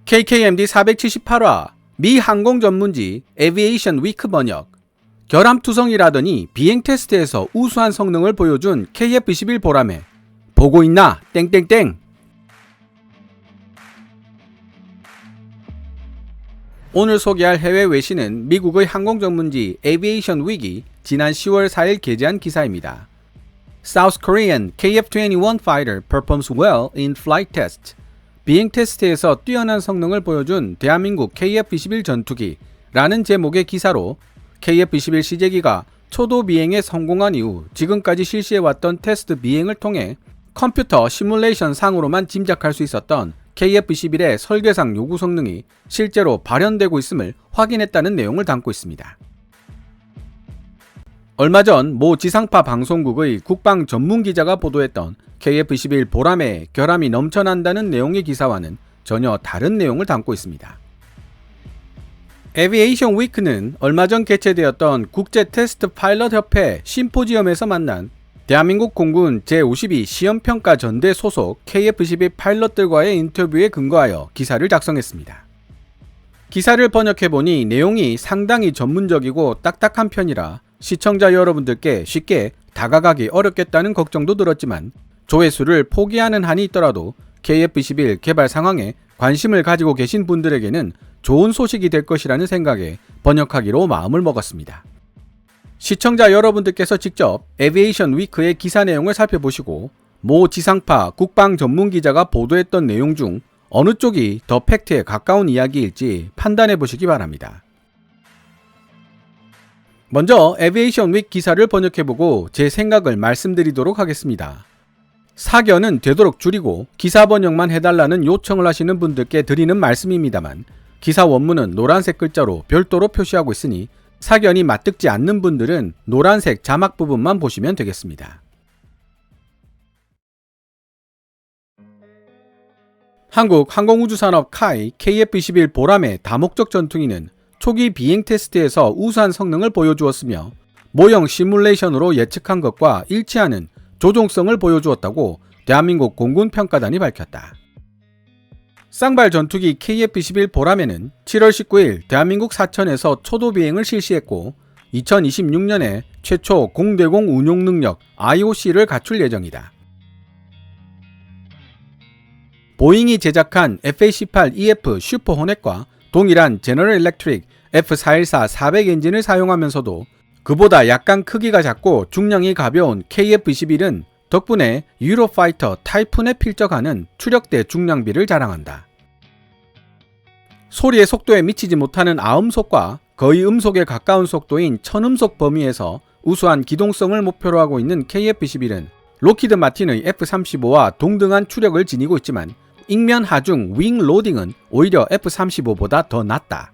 KKMD 478화 미 항공 전문지 에비에이션 위크 번역. 결함투성이라더니 비행 테스트에서 우수한 성능을 보여준 KF-21 보람에 보고 있나 땡땡땡. 오늘 소개할 해외 외신은 미국의 항공 전문지 에비에이션 윅이 지난 10월 4일 게재한 기사입니다. South Korean KF-21 fighter performs well in flight test. 비행 테스트에서 뛰어난 성능을 보여준 대한민국 KF-21 전투기라는 제목의 기사로 KF-21 시제기가 초도 비행에 성공한 이후 지금까지 실시해왔던 테스트 비행을 통해 컴퓨터 시뮬레이션 상으로만 짐작할 수 있었던 KF-21의 설계상 요구 성능이 실제로 발현되고 있음을 확인했다는 내용을 담고 있습니다. 얼마 전 모 지상파 방송국의 국방 전문 기자가 보도했던 KF-21 보람에 결함이 넘쳐난다는 내용의 기사와는 전혀 다른 내용을 담고 있습니다. 에비에이션 위크는 얼마 전 개최되었던 국제 테스트 파일럿 협회 심포지엄에서 만난 대한민국 공군 제52 시험평가 전대 소속 KF-21 파일럿들과의 인터뷰에 근거하여 기사를 작성했습니다. 기사를 번역해보니 내용이 상당히 전문적이고 딱딱한 편이라 시청자 여러분들께 쉽게 다가가기 어렵겠다는 걱정도 들었지만 조회수를 포기하는 한이 있더라도 KF-21 개발 상황에 관심을 가지고 계신 분들에게는 좋은 소식이 될 것이라는 생각에 번역하기로 마음을 먹었습니다. 시청자 여러분들께서 직접 에비에이션 위크의 기사 내용을 살펴보시고 모 지상파 국방 전문 기자가 보도했던 내용 중 어느 쪽이 더 팩트에 가까운 이야기일지 판단해 보시기 바랍니다. 먼저 에비에이션 위크 기사를 번역해보고 제 생각을 말씀드리도록 하겠습니다. 사견은 되도록 줄이고 기사 번역만 해달라는 요청을 하시는 분들께 드리는 말씀입니다만 기사 원문은 노란색 글자로 별도로 표시하고 있으니 사견이 맞듣지 않는 분들은 노란색 자막 부분만 보시면 되겠습니다. 한국 항공우주산업 카이 KF-21 보람의 다목적 전투기는 초기 비행 테스트에서 우수한 성능을 보여주었으며 모형 시뮬레이션으로 예측한 것과 일치하는 조종성을 보여주었다고 대한민국 공군평가단이 밝혔다. 쌍발 전투기 KF-21 보람에는 7월 19일 대한민국 사천에서 초도 비행을 실시했고 2026년에 최초 공대공 운용 능력 IOC를 갖출 예정이다. 보잉이 제작한 FA-18EF 슈퍼 호넷과 동일한 제너럴 일렉트릭 F414-400 엔진을 사용하면서도 그보다 약간 크기가 작고 중량이 가벼운 KF-21은 덕분에 유로파이터 타이푼에 필적하는 추력대 중량비를 자랑한다. 소리의 속도에 미치지 못하는 아음속과 거의 음속에 가까운 속도인 천음속 범위에서 우수한 기동성을 목표로 하고 있는 KF-21은 록히드 마틴의 F-35와 동등한 추력을 지니고 있지만 ing면 하중 윙 로딩은 오히려 F-35보다 더 낮다.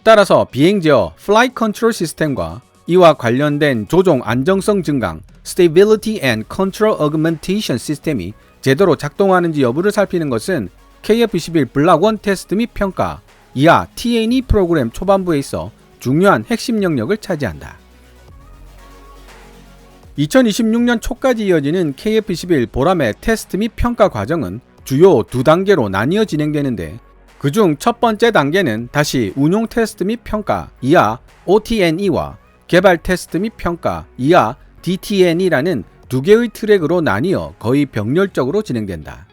따라서 비행 제어 플라이 컨트롤 시스템과 이와 관련된 조종 안정성 증강 Stability and Control Augmentation 시스템이 제대로 작동하는지 여부를 살피는 것은 KF-21 블락1 테스트 및 평가, 이하 T&E 프로그램 초반부에 있어 중요한 핵심 영역을 차지한다. 2026년 초까지 이어지는 KF-21 보람의 테스트 및 평가 과정은 주요 두 단계로 나뉘어 진행되는데 그중 첫 번째 단계는 다시 운용 테스트 및 평가, 이하 OT&E와 개발 테스트 및 평가, 이하 DT&E라는 두 개의 트랙으로 나뉘어 거의 병렬적으로 진행된다.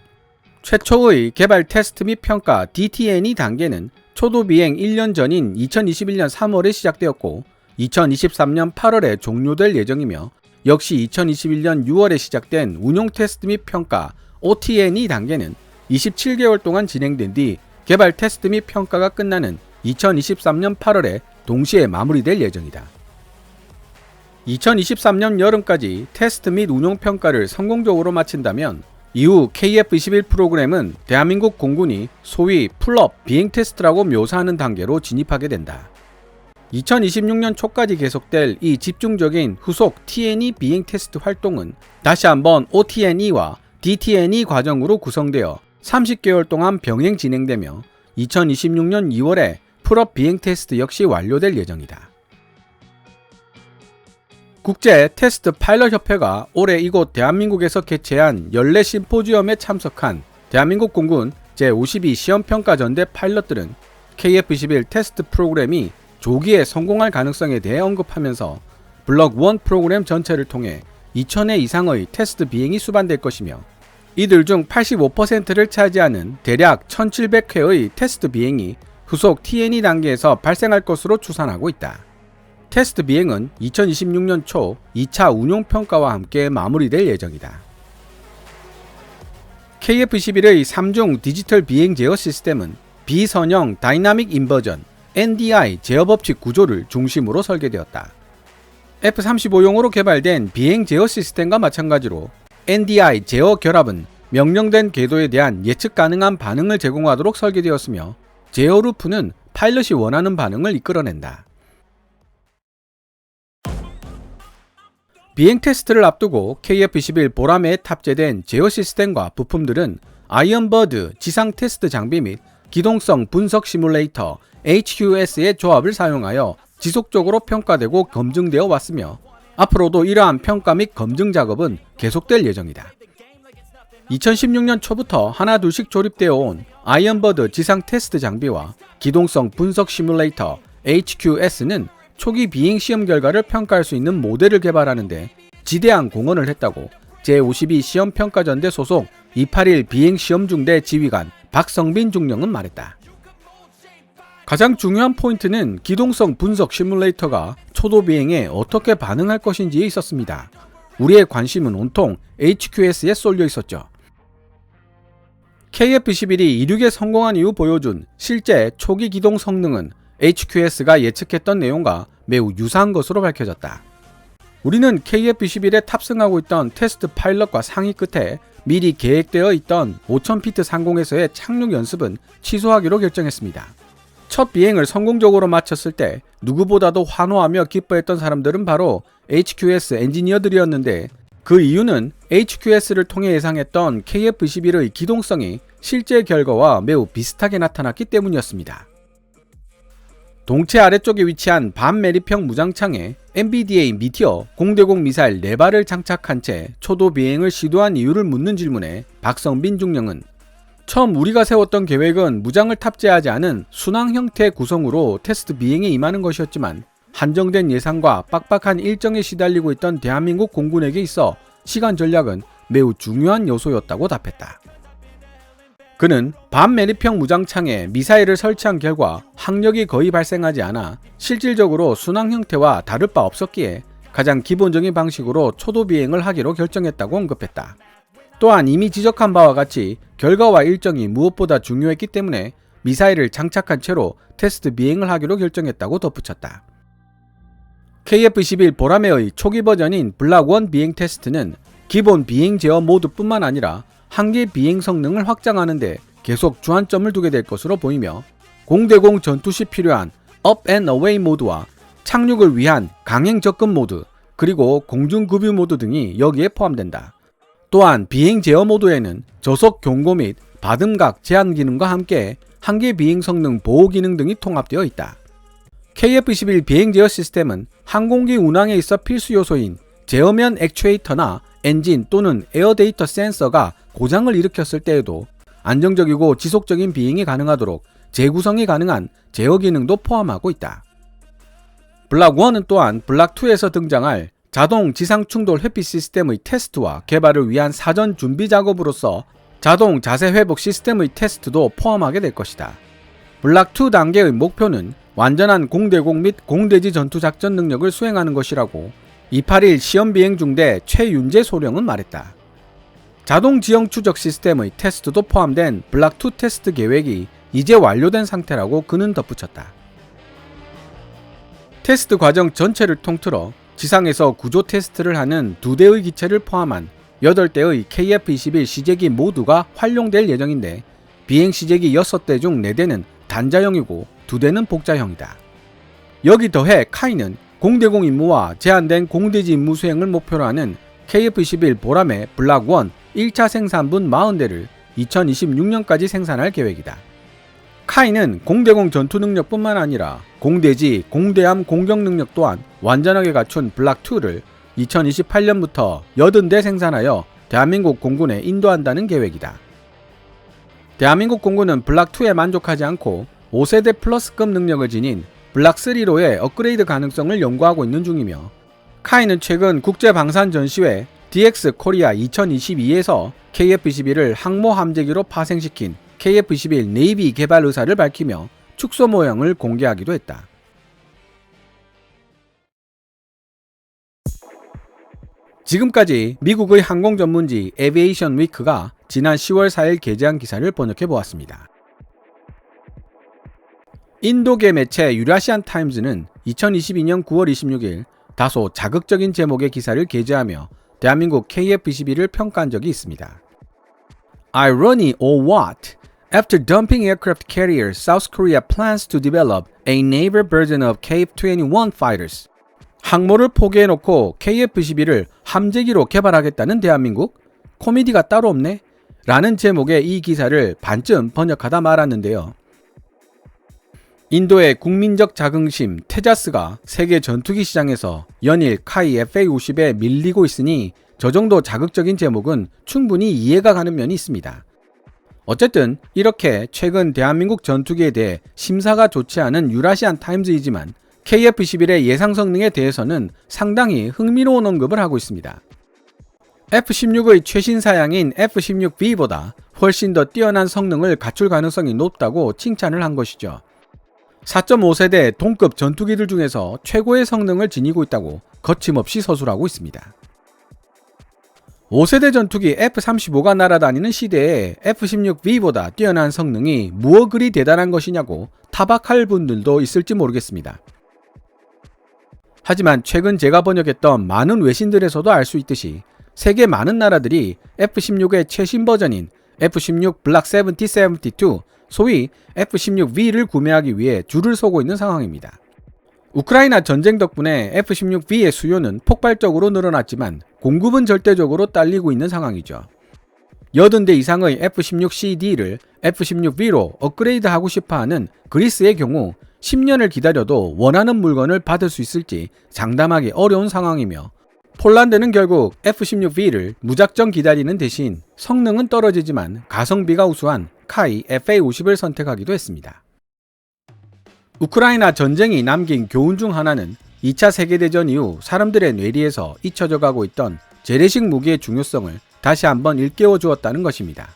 최초의 개발 테스트 및 평가 DT&E 단계는 초도 비행 1년 전인 2021년 3월에 시작되었고 2023년 8월에 종료될 예정이며 역시 2021년 6월에 시작된 운용 테스트 및 평가 OT&E 단계는 27개월 동안 진행된 뒤 개발 테스트 및 평가가 끝나는 2023년 8월에 동시에 마무리될 예정이다. 2023년 여름까지 테스트 및 운용 평가를 성공적으로 마친다면 이후 KF-21 프로그램은 대한민국 공군이 소위 풀업 비행 테스트라고 묘사하는 단계로 진입하게 된다. 2026년 초까지 계속될 이 집중적인 후속 T&E 비행 테스트 활동은 다시 한번 OT&E와 DT&E 과정으로 구성되어 30개월 동안 병행 진행되며 2026년 2월에 풀업 비행 테스트 역시 완료될 예정이다. 국제 테스트 파일럿 협회가 올해 이곳 대한민국에서 개최한 연례 심포지엄에 참석한 대한민국 공군 제52 시험평가전대 파일럿들은 KF-21 테스트 프로그램이 조기에 성공할 가능성에 대해 언급하면서 블록 1 프로그램 전체를 통해 2000회 이상의 테스트 비행이 수반될 것이며 이들 중 85%를 차지하는 대략 1700회의 테스트 비행이 후속 T&E 단계에서 발생할 것으로 추산하고 있다. 테스트 비행은 2026년 초 2차 운용평가와 함께 마무리될 예정이다. KF-21의 3중 디지털 비행 제어 시스템은 비선형 다이나믹 인버전 NDI 제어 법칙 구조를 중심으로 설계되었다. F-35용으로 개발된 비행 제어 시스템과 마찬가지로 NDI 제어 결합은 명령된 궤도에 대한 예측 가능한 반응을 제공하도록 설계되었으며 제어 루프는 파일럿이 원하는 반응을 이끌어낸다. 비행 테스트를 앞두고 KF-21 보라매에 탑재된 제어 시스템과 부품들은 아이언버드 지상 테스트 장비 및 기동성 분석 시뮬레이터 HQS의 조합을 사용하여 지속적으로 평가되고 검증되어 왔으며 앞으로도 이러한 평가 및 검증 작업은 계속될 예정이다. 2016년 초부터 하나둘씩 조립되어 온 아이언버드 지상 테스트 장비와 기동성 분석 시뮬레이터 HQS는 초기 비행 시험 결과를 평가할 수 있는 모델을 개발하는데 지대한 공헌을 했다고 제52 시험평가전대 소속 281 비행시험중대 지휘관 박성빈 중령은 말했다. 가장 중요한 포인트는 기동성 분석 시뮬레이터가 초도 비행에 어떻게 반응할 것인지에 있었습니다. 우리의 관심은 온통 HQS에 쏠려 있었죠. KF-21이 이륙에 성공한 이후 보여준 실제 초기 기동 성능은 HQS가 예측했던 내용과 매우 유사한 것으로 밝혀졌다. 우리는 KF-21에 탑승하고 있던 테스트 파일럿과 상의 끝에 미리 계획되어 있던 5000피트 상공에서의 착륙 연습은 취소하기로 결정했습니다. 첫 비행을 성공적으로 마쳤을 때 누구보다도 환호하며 기뻐했던 사람들은 바로 HQS 엔지니어들이었는데 그 이유는 HQS를 통해 예상했던 KF-21의 기동성이 실제 결과와 매우 비슷하게 나타났기 때문이었습니다. 동체 아래쪽에 위치한 반매립형 무장창에 MBDA 미티어 공대공 미사일 4발을 장착한 채 초도 비행을 시도한 이유를 묻는 질문에 박성빈 중령은 처음 우리가 세웠던 계획은 무장을 탑재하지 않은 순항 형태 구성으로 테스트 비행에 임하는 것이었지만 한정된 예산과 빡빡한 일정에 시달리고 있던 대한민국 공군에게 있어 시간 전략은 매우 중요한 요소였다고 답했다. 그는 반매립형 무장창에 미사일을 설치한 결과 항력이 거의 발생하지 않아 실질적으로 순항 형태와 다를 바 없었기에 가장 기본적인 방식으로 초도 비행을 하기로 결정했다고 언급했다. 또한 이미 지적한 바와 같이 결과와 일정이 무엇보다 중요했기 때문에 미사일을 장착한 채로 테스트 비행을 하기로 결정했다고 덧붙였다. KF-21 보라매의 초기 버전인 블락1 비행 테스트는 기본 비행 제어 모드뿐만 아니라 한계 비행 성능을 확장하는 데 계속 주안점을 두게 될 것으로 보이며 공대공 전투 시 필요한 업 앤 어웨이 모드와 착륙을 위한 강행 접근 모드 그리고 공중 급유 모드 등이 여기에 포함된다. 또한 비행 제어 모드에는 저속 경고 및 바듬각 제한 기능과 함께 한계 비행 성능 보호 기능 등이 통합되어 있다. KF-21 비행 제어 시스템은 항공기 운항에 있어 필수 요소인 제어면 액추에이터나 엔진 또는 에어 데이터 센서가 고장을 일으켰을 때에도 안정적이고 지속적인 비행이 가능하도록 재구성이 가능한 제어 기능도 포함하고 있다. 블락1은 또한 블락2에서 등장할 자동 지상 충돌 회피 시스템의 테스트와 개발을 위한 사전 준비 작업으로서 자동 자세 회복 시스템의 테스트도 포함하게 될 것이다. 블락2 단계의 목표는 완전한 공대공 및 공대지 전투 작전 능력을 수행하는 것이라고 281 시험 비행 중대 최윤재 소령은 말했다. 자동 지형 추적 시스템의 테스트도 포함된 블락2 테스트 계획이 이제 완료된 상태라고 그는 덧붙였다. 테스트 과정 전체를 통틀어 지상에서 구조 테스트를 하는 2대의 기체를 포함한 8대의 KF-21 시제기 모두가 활용될 예정인데 비행 시제기 6대 중 4대는 단자형이고 2대는 복자형이다. 여기 더해 카이는 공대공 임무와 제한된 공대지 임무 수행을 목표로 하는 KF-21 보라매 블락1 1차 생산분 40대를 2026년까지 생산할 계획이다. 카이는 공대공 전투 능력뿐만 아니라 공대지, 공대함 공격 능력 또한 완전하게 갖춘 블락2를 2028년부터 80대 생산하여 대한민국 공군에 인도한다는 계획이다. 대한민국 공군은 블락2에 만족하지 않고 5세대 플러스급 능력을 지닌 블락3로의 업그레이드 가능성을 연구하고 있는 중이며, 카이는 최근 국제방산전시회 DX 코리아 2022에서 KF-21을 항모 함재기로 파생시킨 KF-21 네이비 개발 의사를 밝히며 축소 모형을 공개하기도 했다. 지금까지 미국의 항공 전문지 에비에이션 위크가 지난 10월 4일 게재한 기사를 번역해 보았습니다. 인도계 매체 유라시안 타임즈는 2022년 9월 26일 다소 자극적인 제목의 기사를 게재하며 대한민국 KF-21을 평가한 적이 있습니다. Irony or what? After dumping aircraft carriers, South Korea plans to develop a naval version of KF-21 fighters. 항모를 포기해놓고 KF-21을 함재기로 개발하겠다는 대한민국? 코미디가 따로 없네? 라는 제목의 이 기사를 반쯤 번역하다 말았는데요. 인도의 국민적 자긍심 테자스가 세계 전투기 시장에서 연일 카이 FA-50에 밀리고 있으니 저 정도 자극적인 제목은 충분히 이해가 가는 면이 있습니다. 어쨌든 이렇게 최근 대한민국 전투기에 대해 심사가 좋지 않은 유라시안 타임즈이지만 KF-21의 예상 성능에 대해서는 상당히 흥미로운 언급을 하고 있습니다. F-16의 최신 사양인 F-16B보다 훨씬 더 뛰어난 성능을 갖출 가능성이 높다고 칭찬을 한 것이죠. 4.5세대 동급 전투기들 중에서 최고의 성능을 지니고 있다고 거침없이 서술하고 있습니다. 5세대 전투기 F-35가 날아다니는 시대에 F-16B보다 뛰어난 성능이 무엇 그리 대단한 것이냐고 타박할 분들도 있을지 모르겠습니다. 하지만 최근 제가 번역했던 많은 외신들에서도 알 수 있듯이 세계 많은 나라들이 F-16의 최신 버전인 F-16 블락 70-72, 소위 F-16V를 구매하기 위해 줄을 서고 있는 상황입니다. 우크라이나 전쟁 덕분에 F-16V의 수요는 폭발적으로 늘어났지만 공급은 절대적으로 딸리고 있는 상황이죠. 80대 이상의 F-16CD를 F-16V로 업그레이드하고 싶어하는 그리스의 경우 10년을 기다려도 원하는 물건을 받을 수 있을지 장담하기 어려운 상황이며, 폴란드는 결국 F-16V를 무작정 기다리는 대신 성능은 떨어지지만 가성비가 우수한 카이 FA-50을 선택하기도 했습니다. 우크라이나 전쟁이 남긴 교훈 중 하나는 2차 세계대전 이후 사람들의 뇌리에서 잊혀져 가고 있던 재래식 무기의 중요성을 다시 한번 일깨워 주었다는 것입니다.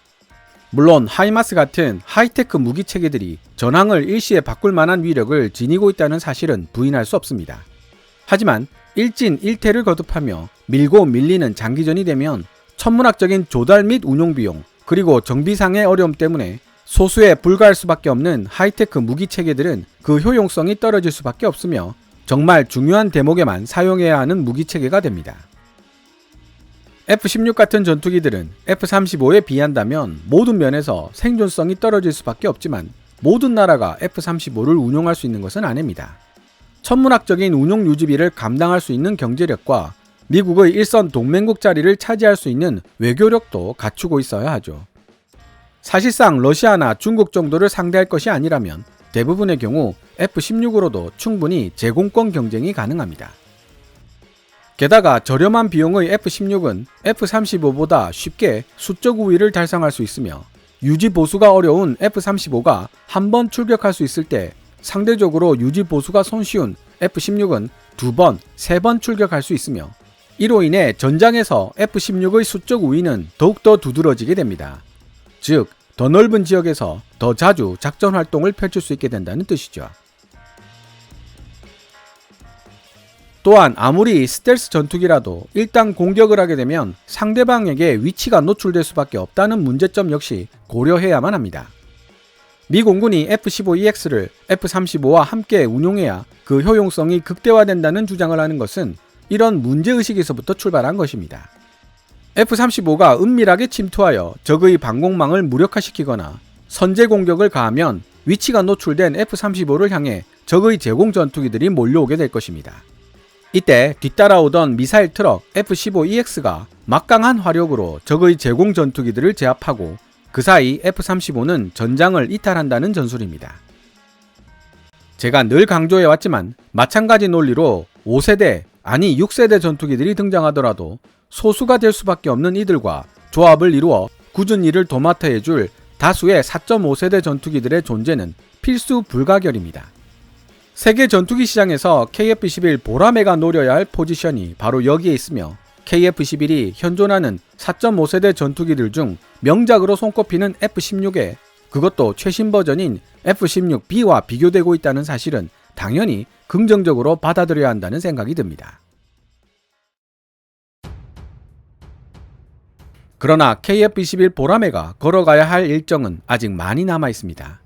물론 하이마스 같은 하이테크 무기 체계들이 전황을 일시에 바꿀 만한 위력을 지니고 있다는 사실은 부인할 수 없습니다. 하지만 일진일퇴를 거듭하며 밀고 밀리는 장기전이 되면 천문학적인 조달 및 운용 비용, 그리고 정비상의 어려움 때문에 소수에 불과할 수밖에 없는 하이테크 무기 체계들은 그 효용성이 떨어질 수밖에 없으며 정말 중요한 대목에만 사용해야 하는 무기 체계가 됩니다. F-16 같은 전투기들은 F-35에 비한다면 모든 면에서 생존성이 떨어질 수밖에 없지만 모든 나라가 F-35를 운용할 수 있는 것은 아닙니다. 천문학적인 운용 유지비를 감당할 수 있는 경제력과 미국의 일선 동맹국 자리를 차지할 수 있는 외교력도 갖추고 있어야 하죠. 사실상 러시아나 중국 정도를 상대할 것이 아니라면 대부분의 경우 F-16으로도 충분히 제공권 경쟁이 가능합니다. 게다가 저렴한 비용의 F-16은 F-35보다 쉽게 수적 우위를 달성할 수 있으며, 유지 보수가 어려운 F-35가 한 번 출격할 수 있을 때 상대적으로 유지 보수가 손쉬운 F-16은 2번, 3번 출격할 수 있으며, 이로 인해 전장에서 F-16의 수적 우위는 더욱더 두드러지게 됩니다. 즉, 더 넓은 지역에서 더 자주 작전 활동을 펼칠 수 있게 된다는 뜻이죠. 또한 아무리 스텔스 전투기라도 일단 공격을 하게 되면 상대방에게 위치가 노출될 수밖에 없다는 문제점 역시 고려해야만 합니다. 미 공군이 F-15EX를 F-35와 함께 운용해야 그 효용성이 극대화된다는 주장을 하는 것은 이런 문제의식에서부터 출발한 것입니다. F-35가 은밀하게 침투하여 적의 방공망을 무력화시키거나 선제 공격을 가하면 위치가 노출된 F-35를 향해 적의 제공 전투기들이 몰려오게 될 것입니다. 이때 뒤따라오던 미사일 트럭 F-15EX가 막강한 화력으로 적의 제공 전투기들을 제압하고 그 사이 F-35는 전장을 이탈한다는 전술입니다. 제가 늘 강조해왔지만 마찬가지 논리로 5세대 아니 6세대 전투기들이 등장하더라도 소수가 될 수밖에 없는 이들과 조합을 이루어 굳은 일을 도맡아 해줄 다수의 4.5세대 전투기들의 존재는 필수 불가결입니다. 세계 전투기 시장에서 KF-21 보라매가 노려야 할 포지션이 바로 여기에 있으며 KF-21이 현존하는 4.5세대 전투기들 중 명작으로 손꼽히는 F-16에 그것도 최신 버전인 F-16B와 비교되고 있다는 사실은 당연히 긍정적으로 받아들여야 한다는 생각이 듭니다. 그러나 KF-21 보라매가 걸어가야 할 일정은 아직 많이 남아 있습니다.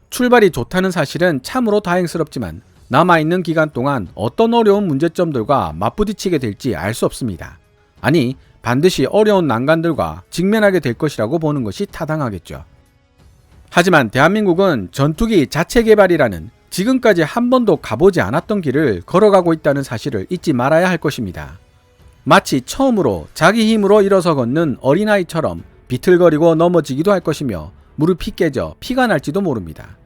출발이 좋다는 사실은 참으로 다행스럽지만 남아있는 기간 동안 어떤 어려운 문제점들과 맞부딪히게 될지 알 수 없습니다. 아니, 반드시 어려운 난관들과 직면하게 될 것이라고 보는 것이 타당하겠죠. 하지만 대한민국은 전투기 자체 개발이라는 지금까지 한 번도 가보지 않았던 길을 걸어가고 있다는 사실을 잊지 말아야 할 것입니다. 마치 처음으로 자기 힘으로 일어서 걷는 어린아이처럼 비틀거리고 넘어지기도 할 것이며 무릎이 깨져 피가 날지도 모릅니다.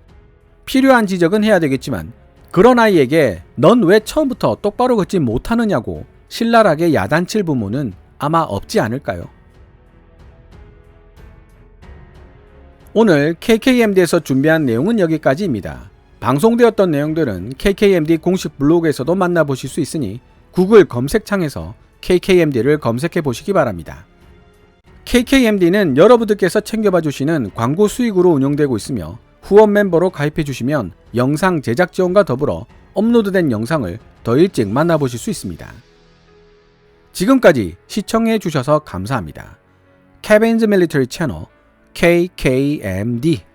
필요한 지적은 해야 되겠지만 그런 아이에게 넌 왜 처음부터 똑바로 걷지 못하느냐고 신랄하게 야단칠 부모는 아마 없지 않을까요? 오늘 KKMD에서 준비한 내용은 여기까지입니다. 방송되었던 내용들은 KKMD 공식 블로그에서도 만나보실 수 있으니 구글 검색창에서 KKMD를 검색해 보시기 바랍니다. KKMD는 여러분들께서 챙겨봐 주시는 광고 수익으로 운영되고 있으며 후원 멤버로 가입해 주시면 영상 제작 지원과 더불어 업로드된 영상을 더 일찍 만나보실 수 있습니다. 지금까지 시청해 주셔서 감사합니다. Kevin's Military 채널 KKMD